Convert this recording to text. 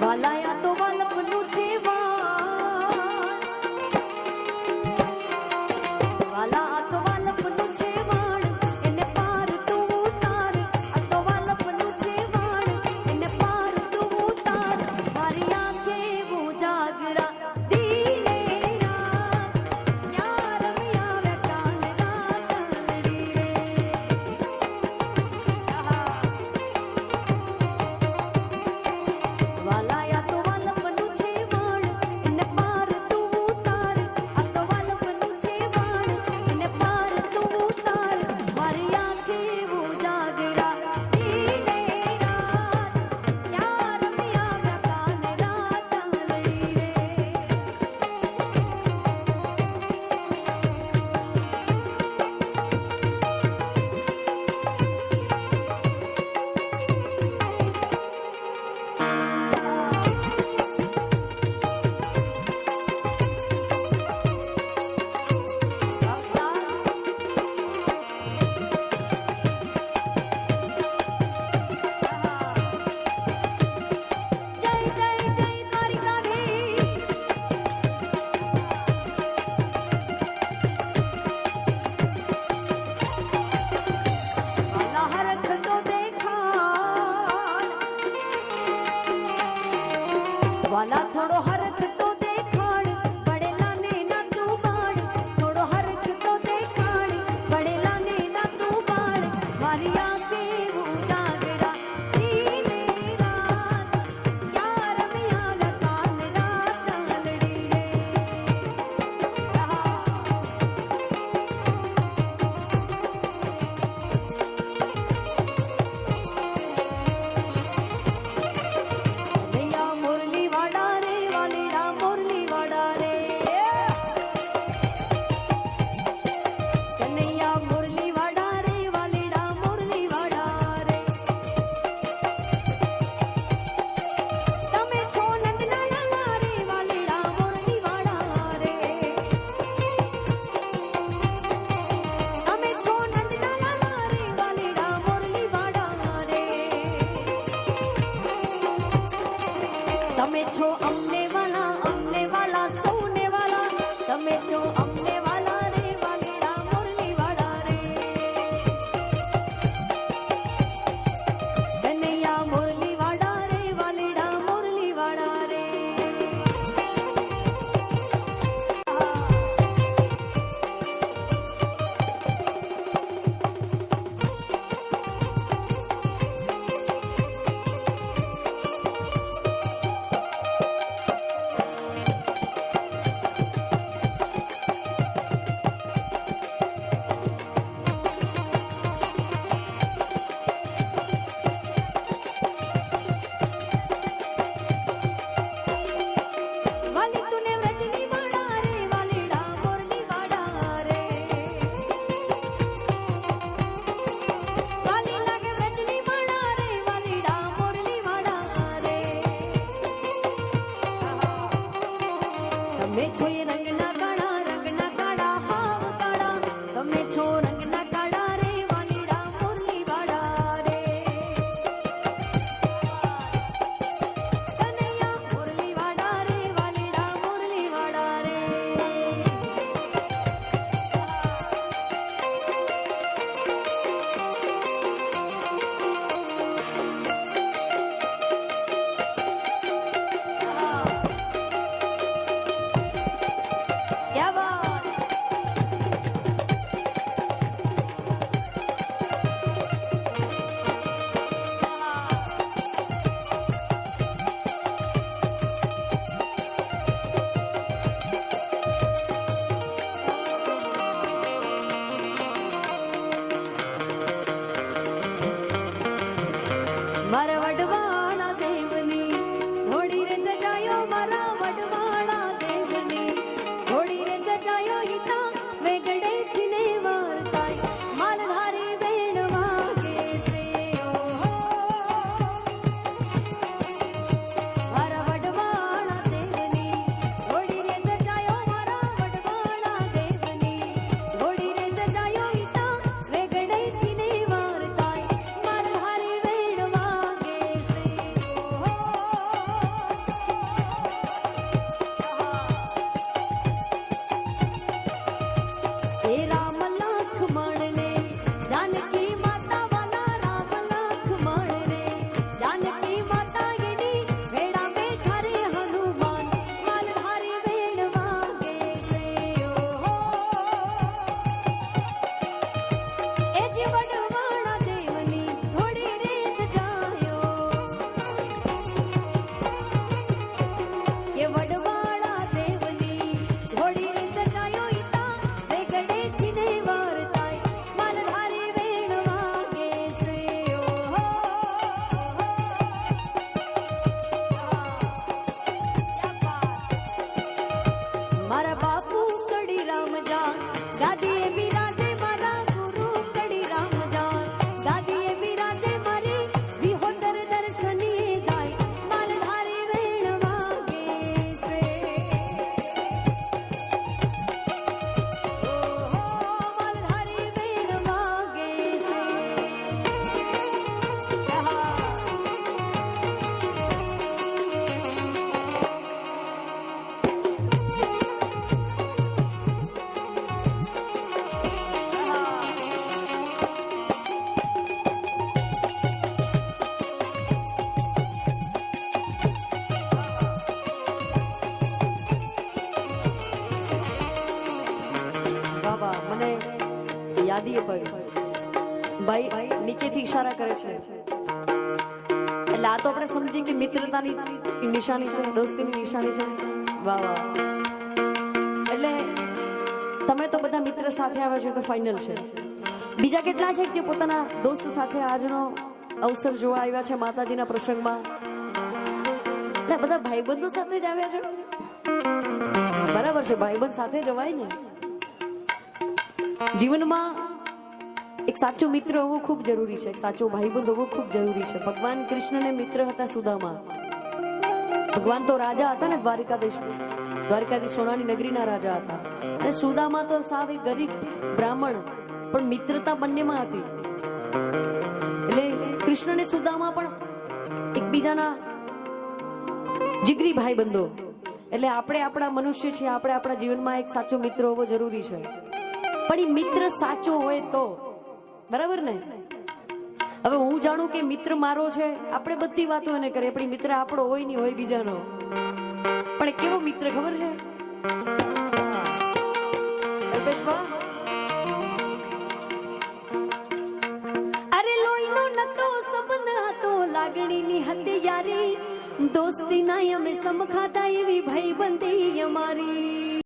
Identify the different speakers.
Speaker 1: વાલાયા તો વાલપનું છે વાલા આ તો વાલપનું છે વાણ એને પાર તું ઉતાર આ તો વાલપનું છે વાણ એને પાર તું ઉતાર મારી આંખે ઉજાગરા દિલે રાત યાર મિયા કાન રાત લડી રે વાલાયા તો વાલપનું છે વાણ એને પાર તું ઉતાર આ તો વાલપનું છે વાણ એને પાર તું ઉતાર મારી આંખે ઉજાગરા દિલે રાત યાર મિયા કાન રાત લડી રે જય જય જય દ્વારિકાધીશ વાલા હરખ તો દેખાડ વાલા થોડો હરખ તો દેખાડ પડેલા ને ના તું બાળ થોડો હરખ તો દેખાડ પડેલા ને ના તું બાળ મારી આંખે ઉજાગરા દિલે રાત યાર મિયા કાન રાત લડી રે નૈયા મુરલી વાડા રે વાલીડા મુરલી વાડા રે કનૈયા મુરલી વાડા રે વાલીડા મુરલી વાડા રે તમે છો નંદના લાલા રે વાલીડા મુરલી વાડા રે તમે છો નંદના લાલા રે વાલીડા મુરલી વાડા રે તમે છો અમને વાલા સૌને વાલા તમે છો અમને વાલા રે વાલીડા મુરલી વાડા રે કનૈયા મુરલી વાડા રે વાલીડા મુરલી વાડા રે
Speaker 2: યાદી અપાવી. ભાઈ નીચેથી ઈશારા કરે છે એટલે આ તો આપણે સમજીએ કે મિત્રતાની નિશાની છે, દોસ્તીની નિશાની છે. વાહ વાહ. એટલે તમે તો બધા મિત્ર સાથે આવ્યા છો તો ફાઇનલ છે. બીજા કેટલા છે જે પોતાના દોસ્ત સાથે આજનો અવસર જોવા આવ્યા છે માતાજીના પ્રસંગમાં? એટલે બધા ભાઈબંધો સાથે જ આવ્યા છે. બરાબર છે, ભાઈબંધ સાથે જવાય ને. જીવનમાં એક સાચો મિત્ર હોવો ખૂબ જરૂરી છે, એક સાચો ભાઈબંધ હોવો ખૂબ જરૂરી છે. ભગવાન કૃષ્ણને મિત્ર હતા સુદામા. ભગવાન તો રાજા હતા ને, દ્વારકાધીશ સોનાની નગરીના રાજા હતા. અને સુદામા તો સાવ એક ગરીબ બ્રાહ્મણ, પણ મિત્રતા બંનેમાં હતી. એટલે કૃષ્ણ ને સુદામા પણ એકબીજાના જીગરી ભાઈબંધો. એટલે આપણે આપણા મનુષ્ય છીએ, આપણે આપણા જીવનમાં એક સાચો મિત્ર હોવો જરૂરી છે. પણ એ મિત્ર સાચો હોય તો બરાબર ને. હવે હું જાણું કે મિત્ર મારો છે, આપણે બધી વાતો એને કરીએ, પણ મિત્ર આપણો હોય નહીં, હોય બીજાનો. પણ કેવો મિત્ર ખબર છે? અરે લોહીનો નતો સંબંધ હતો, લાગણીની હતી યારી, દોસ્તી ના અમે સમખાતા, એવી ભાઈબંધી અમારી.